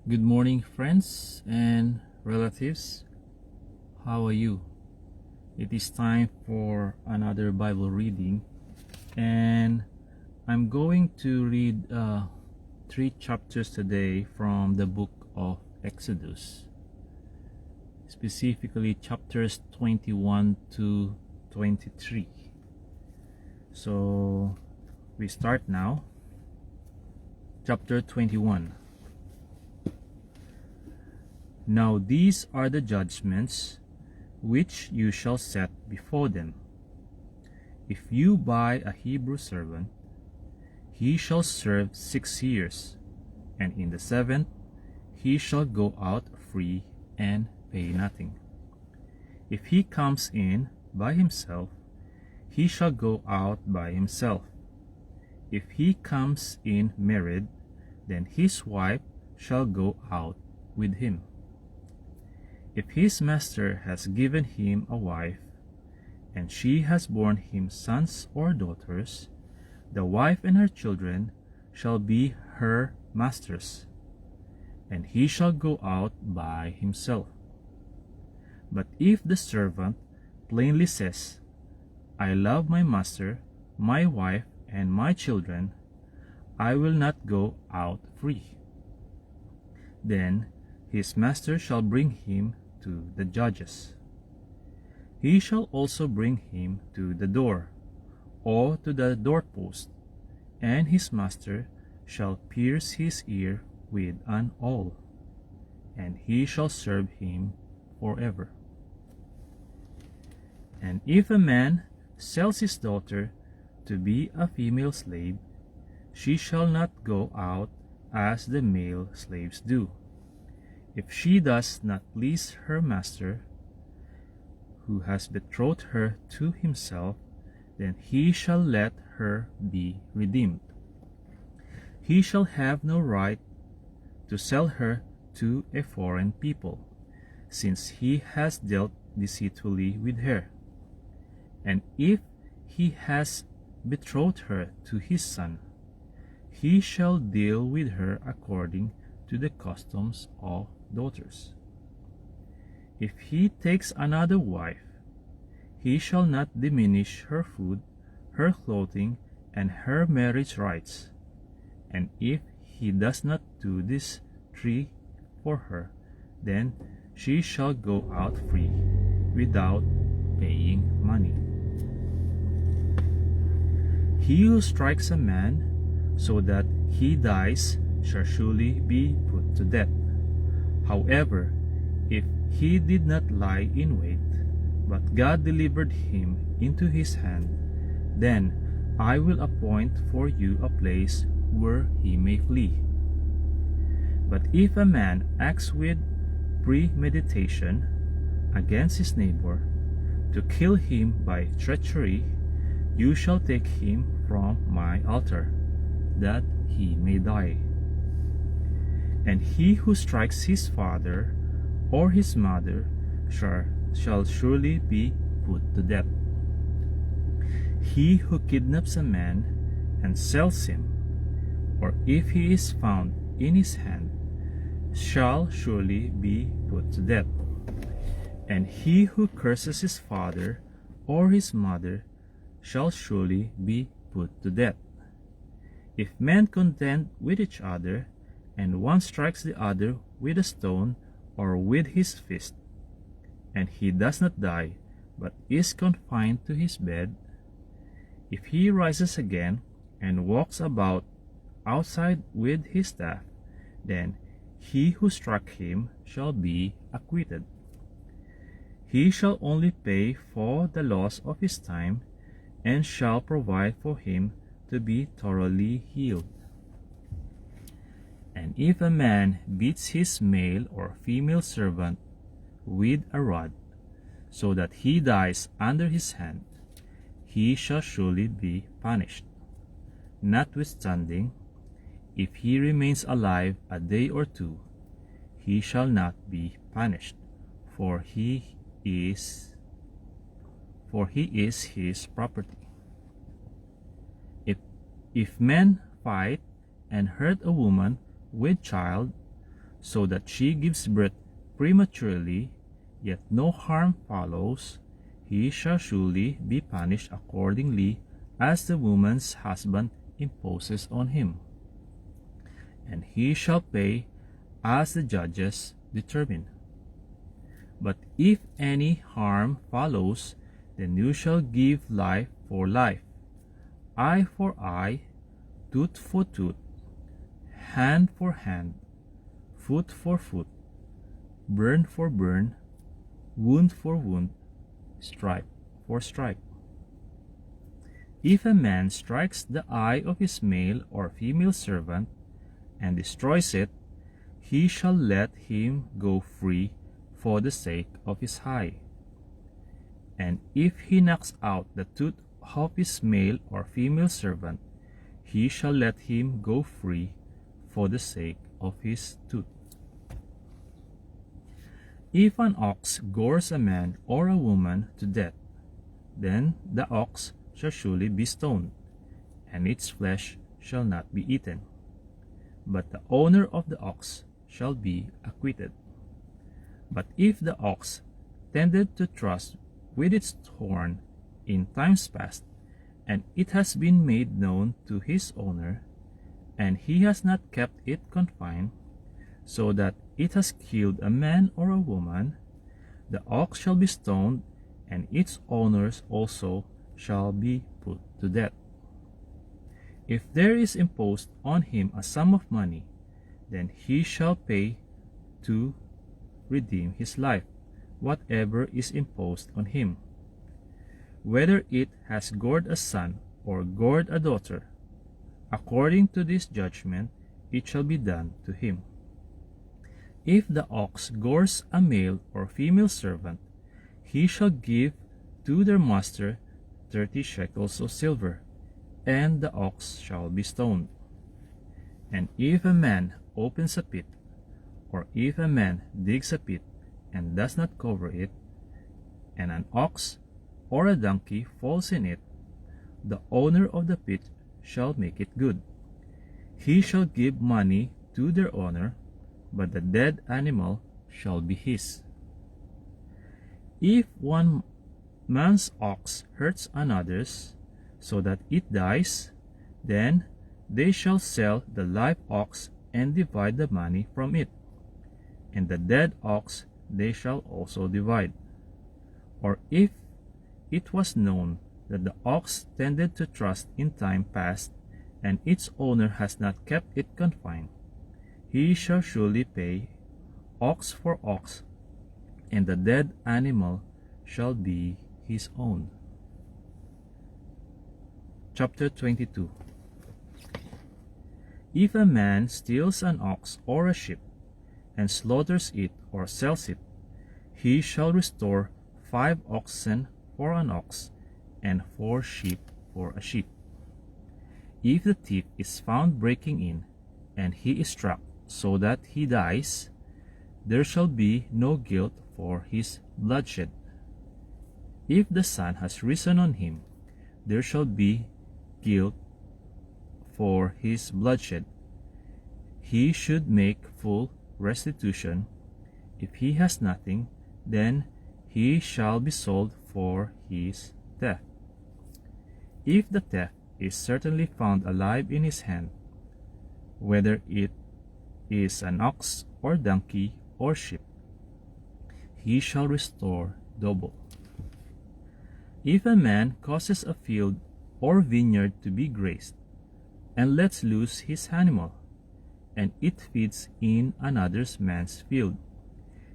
Good morning, friends and relatives. How are you? It is time for another Bible reading, and I'm going to read three chapters today from the book of Exodus, specifically chapters 21 to 23. So we start now. Chapter 21. Now these are the judgments which you shall set before them. If you buy a Hebrew servant, he shall serve 6 years, and in the 7th he shall go out free and pay nothing. If he comes in by himself, he shall go out by himself. If he comes in married, then his wife shall go out with him. If his master has given him a wife, and she has borne him sons or daughters, the wife and her children shall be her master's, and he shall go out by himself. But if the servant plainly says, I love my master, my wife, and my children, I will not go out free, then his master shall bring him to the judges. He shall also bring him to the door, or to the doorpost, and his master shall pierce his ear with an awl, and he shall serve him forever. And if a man sells his daughter to be a female slave, she shall not go out as the male slaves do. If she does not please her master, who has betrothed her to himself, then he shall let her be redeemed. He shall have no right to sell her to a foreign people, since he has dealt deceitfully with her. And if he has betrothed her to his son, he shall deal with her according to the customs of daughters. If he takes another wife, he shall not diminish her food, her clothing, and her marriage rights. And if he does not do these three for her, then she shall go out free without paying money. He who strikes a man so that he dies shall surely be put to death. However, if he did not lie in wait, but God delivered him into his hand, then I will appoint for you a place where he may flee. But if a man acts with premeditation against his neighbor to kill him by treachery, you shall take him from my altar, that he may die. And he who strikes his father or his mother shall surely be put to death. He who kidnaps a man and sells him, or if he is found in his hand, shall surely be put to death. And he who curses his father or his mother shall surely be put to death. If men contend with each other, and one strikes the other with a stone or with his fist, and he does not die, but is confined to his bed, if he rises again and walks about outside with his staff, then he who struck him shall be acquitted. He shall only pay for the loss of his time, and shall provide for him to be thoroughly healed. And if a man beats his male or female servant with a rod, so that he dies under his hand, he shall surely be punished. Notwithstanding, if he remains alive a day or two, he shall not be punished, for he is his property. If men fight and hurt a woman with child, so that she gives birth prematurely, yet no harm follows, he shall surely be punished accordingly as the woman's husband imposes on him. And he shall pay as the judges determine. But if any harm follows, then you shall give life for life, eye for eye, tooth for tooth, hand for hand, foot for foot, burn for burn, wound for wound, stripe for stripe. If a man strikes the eye of his male or female servant and destroys it, he shall let him go free for the sake of his eye. And if he knocks out the tooth of his male or female servant, he shall let him go free for the sake of his tooth. If an ox gores a man or a woman to death, then the ox shall surely be stoned, and its flesh shall not be eaten. But the owner of the ox shall be acquitted. But if the ox tended to thrust with its horn in times past, and it has been made known to his owner, and he has not kept it confined, so that it has killed a man or a woman, the ox shall be stoned, and its owners also shall be put to death. If there is imposed on him a sum of money, then he shall pay to redeem his life, whatever is imposed on him. Whether it has gored a son or gored a daughter, according to this judgment it shall be done to him. If the ox gores a male or female servant, he shall give to their master 30 shekels of silver, and the ox shall be stoned. And if a man opens a pit, or if a man digs a pit and does not cover it, and an ox or a donkey falls in it, the owner of the pit shall make it good. He shall give money to their owner, but the dead animal shall be his. If one man's ox hurts another's, so that it dies, then they shall sell the live ox and divide the money from it, and the dead ox they shall also divide. Or if it was known that the ox tended to thrust in time past, and its owner has not kept it confined, he shall surely pay ox for ox, and the dead animal shall be his own. Chapter 22. If a man steals an ox or a sheep, and slaughters it or sells it, he shall restore 5 oxen for an ox, and 4 sheep for a sheep. If the thief is found breaking in, and he is struck so that he dies, there shall be no guilt for his bloodshed. If the sun has risen on him, there shall be guilt for his bloodshed. He should make full restitution. If he has nothing, then he shall be sold for his theft. If the theft is certainly found alive in his hand, whether it is an ox or donkey or sheep, he shall restore double. If a man causes a field or vineyard to be grazed, and lets loose his animal, and it feeds in another man's field,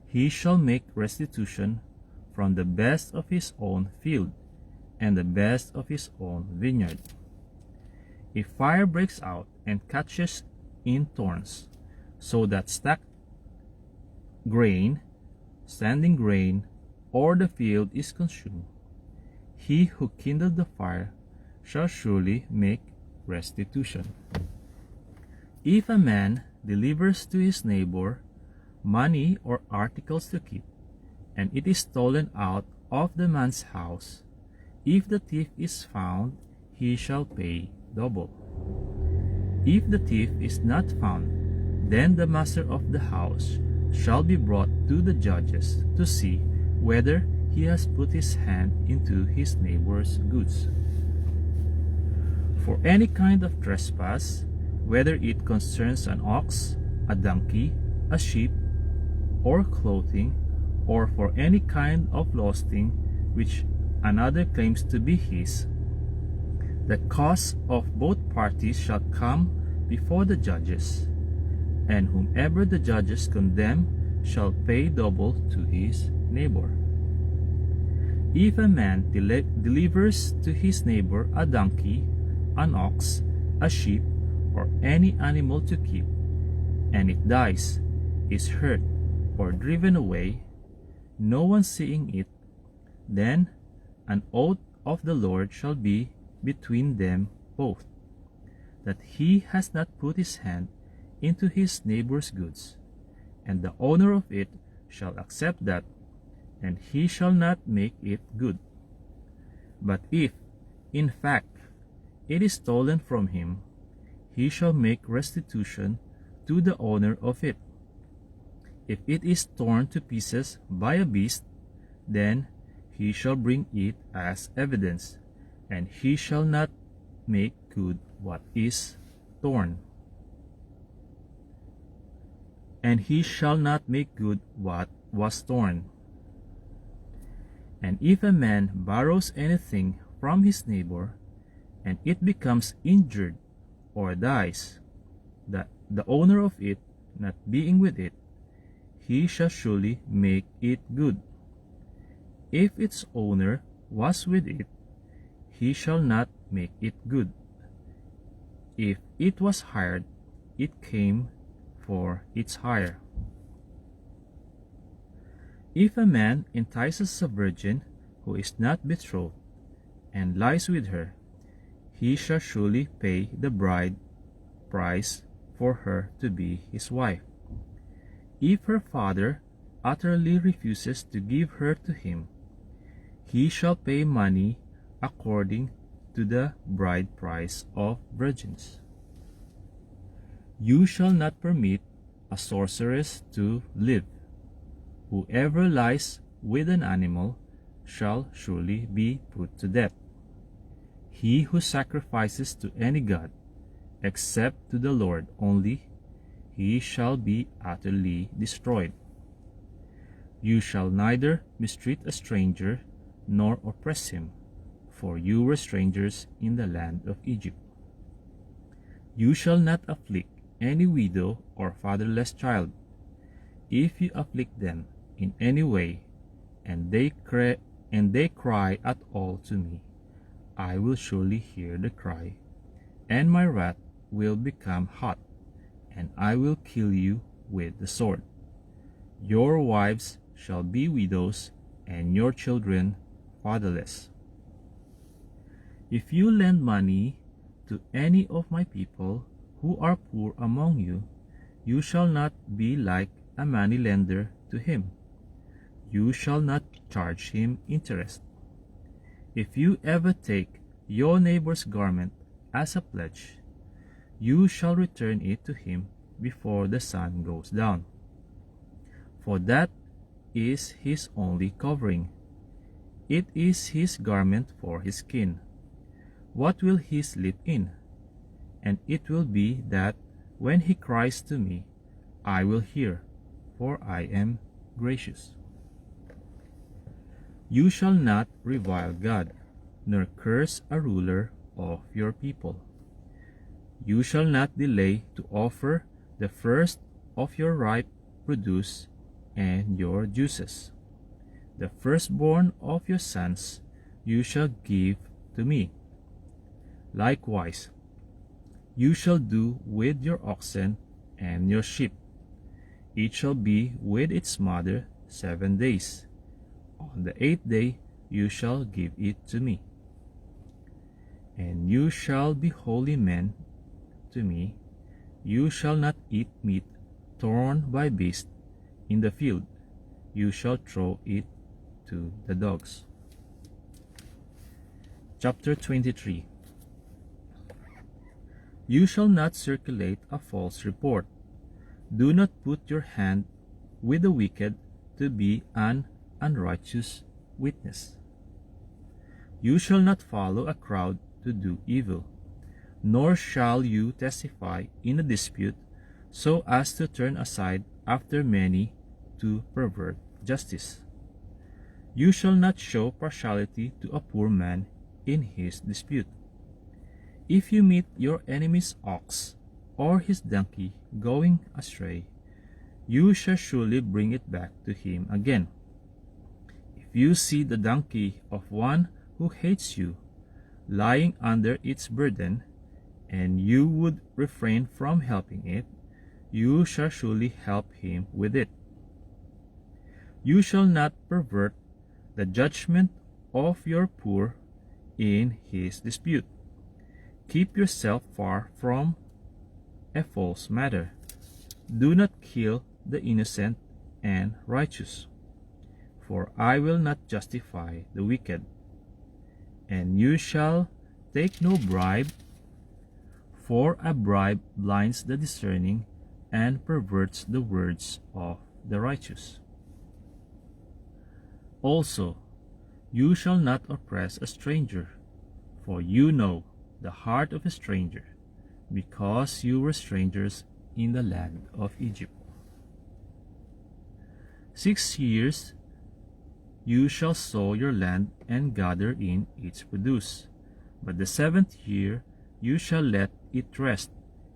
he shall make restitution from the best of his own field, and the best of his own vineyard. If fire breaks out and catches in thorns, so that stacked grain, standing grain, or the field is consumed, he who kindled the fire shall surely make restitution. If a man delivers to his neighbor money or articles to keep, and it is stolen out of the man's house, if the thief is found, he shall pay double. If the thief is not found, Then the master of the house shall be brought to the judges to see whether he has put his hand into his neighbor's goods. For any kind of trespass, whether it concerns an ox, a donkey, a sheep, or clothing, or for any kind of lost thing which another claims to be his, the cause of both parties shall come before the judges, and whomever the judges condemn shall pay double to his neighbor. If a man delivers to his neighbor a donkey, an ox, a sheep, or any animal to keep, and it dies, is hurt, or driven away, no one seeing it, then an oath of the Lord shall be between them both, that he has not put his hand into his neighbor's goods, and the owner of it shall accept that, and he shall not make it good. But if, in fact, it is stolen from him, he shall make restitution to the owner of it. If it is torn to pieces by a beast, then he shall bring it as evidence, and he shall not make good what is torn. And he shall not make good what was torn. And if a man borrows anything from his neighbor, and it becomes injured or dies, the owner of it not being with it, he shall surely make it good. If its owner was with it, he shall not make it good. If it was hired, it came for its hire. If a man entices a virgin who is not betrothed, and lies with her, he shall surely pay the bride price for her to be his wife. If her father utterly refuses to give her to him, he shall pay money according to the bride price of virgins. You shall not permit a sorceress to live. Whoever lies with an animal shall surely be put to death. He who sacrifices to any god, except to the Lord only, he shall be utterly destroyed. You shall neither mistreat a stranger nor oppress him, for you were strangers in the land of Egypt. You shall not afflict any widow or fatherless child. If you afflict them in any way, and they cry at all to me, I will surely hear the cry, and my wrath will become hot, and I will kill you with the sword. Your wives shall be widows, and your children fatherless. If you lend money to any of my people who are poor among you, you shall not be like a moneylender to him. You shall not charge him interest. If you ever take your neighbor's garment as a pledge, you shall return it to him before the sun goes down. For that is his only covering. It is his garment for his skin. What will he sleep in? And it will be that when he cries to me, I will hear, for I am gracious. You shall not revile God, nor curse a ruler of your people. You shall not delay to offer the first of your ripe produce and your juices. The firstborn of your sons you shall give to me. Likewise, you shall do with your oxen and your sheep. It shall be with its mother 7 days. On the 8th day you shall give it to me. And you shall be holy men to me. You shall not eat meat torn by beasts in the field. You shall throw it to the dogs. Chapter 23. You shall not circulate a false report, Do not put your hand with the wicked to be an unrighteous witness. You shall not follow a crowd to do evil, nor shall you testify in a dispute so as to turn aside after many to pervert justice. You shall not show partiality to a poor man in his dispute. If you meet your enemy's ox or his donkey going astray, you shall surely bring it back to him again. If you see the donkey of one who hates you lying under its burden, and you would refrain from helping it, you shall surely help him with it. You shall not pervert the judgment of your poor in his dispute. Keep yourself far from a false matter. Do not kill the innocent and righteous, for I will not justify the wicked. And you shall take no bribe, for a bribe blinds the discerning and perverts the words of the righteous. Also, you shall not oppress a stranger, for you know the heart of a stranger, because you were strangers in the land of Egypt. 6 years you shall sow your land and gather in its produce, but the 7th year you shall let it rest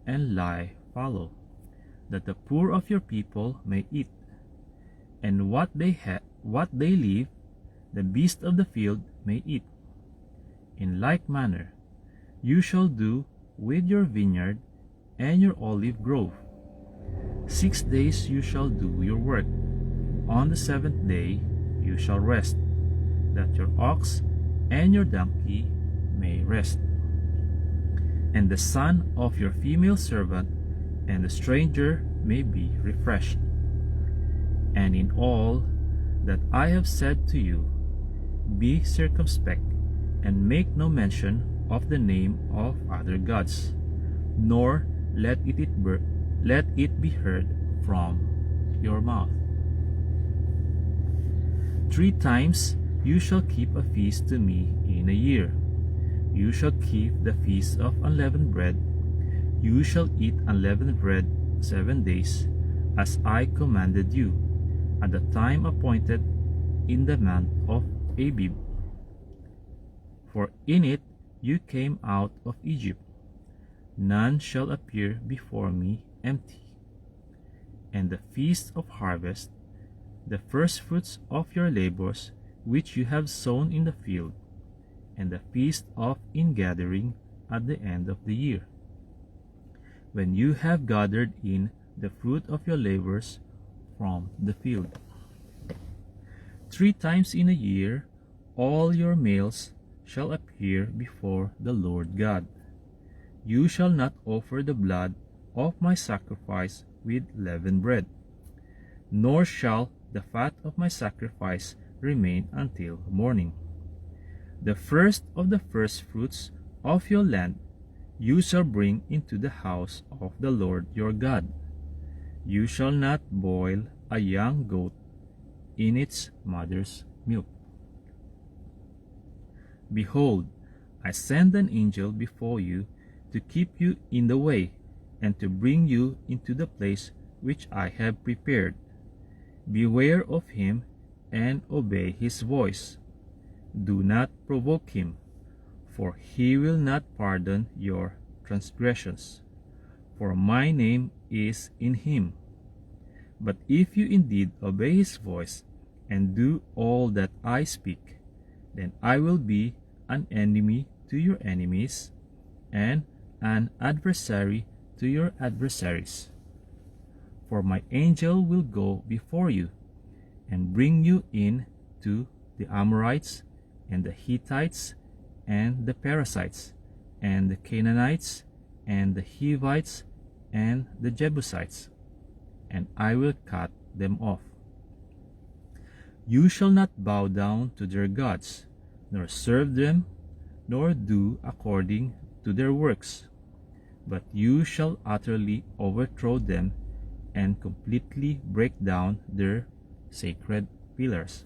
and lie fallow, that the poor of your people may eat, and what they leave, the beasts of the field may eat. In like manner, you shall do with your vineyard and your olive grove. 6 days you shall do your work. On the 7th day you shall rest, that your ox and your donkey may rest. And the son of your female servant and the stranger may be refreshed. And in all that I have said to you, be circumspect, and make no mention of the name of other gods, nor let it be heard from your mouth. 3 times you shall keep a feast to me in a year. You shall keep the feast of unleavened bread. You shall eat unleavened bread 7 days, as I commanded you, at the time appointed in the month of Abib. For in it you came out of Egypt. None shall appear before me empty. And the feast of harvest, the firstfruits of your labors which you have sown in the field, and the feast of ingathering at the end of the year, when you have gathered in the fruit of your labors from the field. 3 times in a year all your males shall appear before the Lord God. You shall not offer the blood of my sacrifice with leavened bread, nor shall the fat of my sacrifice remain until morning. The first of the firstfruits of your land you shall bring into the house of the Lord your God. You shall not boil a young goat in its mother's milk. Behold, I send an angel before you to keep you in the way, and to bring you into the place which I have prepared. Beware of him and obey his voice. Do not provoke him, for he will not pardon your transgressions, for my name is in him. But if you indeed obey his voice and do all that I speak, then I will be an enemy to your enemies and an adversary to your adversaries. For my angel will go before you and bring you in to the Amorites and the Hittites and the Perizzites and the Canaanites and the Hivites and the Jebusites, and I will cut them off. You shall not bow down to their gods, nor serve them, nor do according to their works, but you shall utterly overthrow them and completely break down their sacred pillars.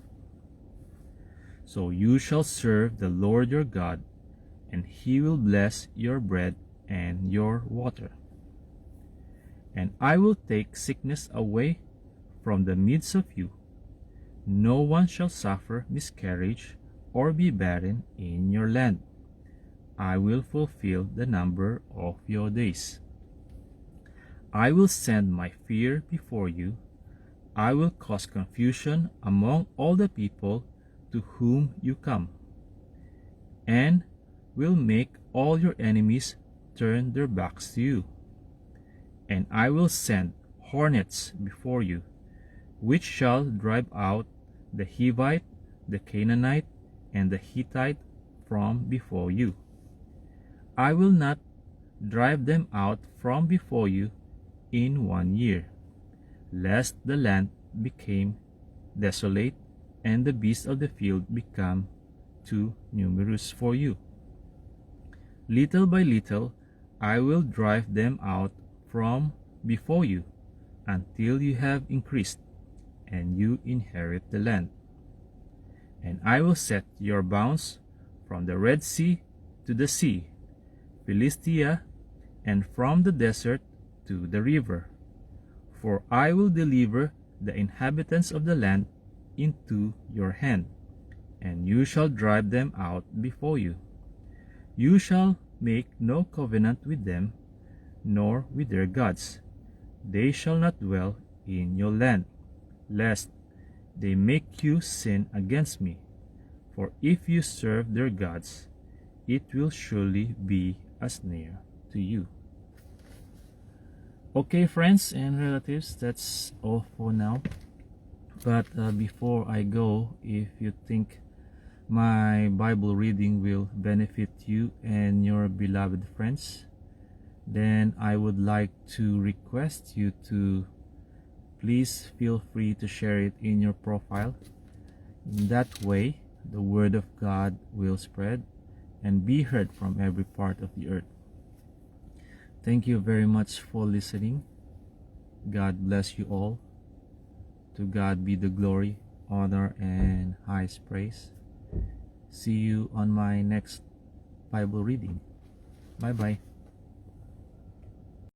So you shall serve the Lord your God, and he will bless your bread and your water. And I will take sickness away from the midst of you. No one shall suffer miscarriage or be barren in your land. I will fulfill the number of your days. I will send my fear before you. I will cause confusion among all the people to whom you come, and will make all your enemies turn their backs to you. And I will send hornets before you, which shall drive out the Hivite, the Canaanite, and the Hittite from before you. I will not drive them out from before you in 1 year, lest the land become desolate and the beasts of the field become too numerous for you. Little by little I will drive them out from before you, until you have increased, and you inherit the land. And I will set your bounds from the Red Sea to the sea, Philistia, and from the desert to the river. For I will deliver the inhabitants of the land into your hand, and you shall drive them out before you. You shall make no covenant with them, nor with their gods. They shall not dwell in your land, lest they make you sin against me. For if you serve their gods, it will surely be a snare to you. Okay, friends and relatives, that's all for now. But before I go, if you think my Bible reading will benefit you and your beloved friends, then I would like to request you to please feel free to share it in your profile. In that way, the word of God will spread and be heard from every part of the earth. Thank you very much for listening. God bless you all. To God be the glory, honor, and highest praise. See you on my next Bible reading. Bye bye.